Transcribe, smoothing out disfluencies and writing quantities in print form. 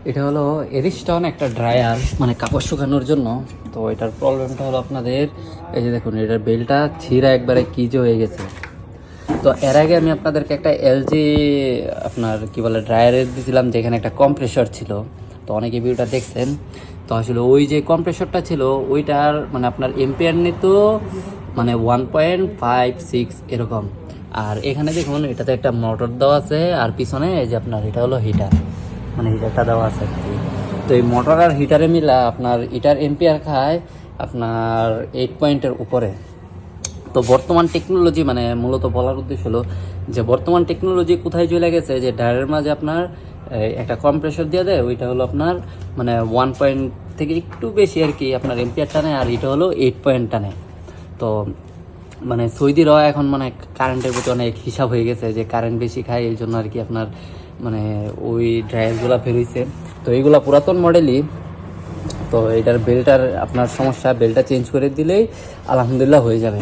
এটা হলো এরিস্টন একটা ড্রায়ার, মানে কাপড় শুকানোর জন্য। তো এটার প্রবলেমটা হলো আপনাদের এই যে দেখুন, এটার বেলটা ছিঁড়া একবারে কি যে হয়ে গেছে। তো এর আগে আমি আপনাদেরকে একটা এলজি আপনার কি বলে ড্রায়ারের দিয়েছিলাম, যেখানে একটা কম্প্রেসর ছিল। তো অনেকে ভিডিওটা দেখছেন। তো আসলে ওই যে কম্প্রেসরটা ছিল ওইটার মানে আপনার এম্পিয়ার নিত মানে 1.56 এরকম। আর এখানে দেখুন এটাতে একটা মোটর দেওয়া আছে, আর পিছনে এই যে আপনার এটা হলো হিটার, মানে হিটারটা দেওয়া আছে আর কি। তো এই মোটর আর হিটারে মিলা আপনার এটার এম্পিয়ার খায় আপনার 8 পয়েন্টের উপরে। তো বর্তমান টেকনোলজি মানে মূলত বলার উদ্দেশ্য হলো যে বর্তমান টেকনোলজি কোথায় চলে গেছে, যে ডায়ারের মাঝে আপনার একটা কম্প্রেসর দিয়ে দেয়, ওইটা হলো আপনার মানে 1 পয়েন্ট থেকে একটু বেশি আর কি আপনার এম্পিয়ার টানে, আর এটা হলো 8 পয়েন্ট টানে। তো মানে সৌদিরাও এখন মানে কারেন্টের প্রতি অনেক হিসাব হয়ে গেছে, যে কারেন্ট বেশি খায় এই জন্য আর কি আপনার মানে ওই ড্রায়ারগুলো বেরোইছে। তো এইগুলো পুরাতন মডেলই। তো এটার বেলটার আপনার সমস্যা, বেলটা চেঞ্জ করে দিলেই আলহামদুলিল্লাহ হয়ে যাবে।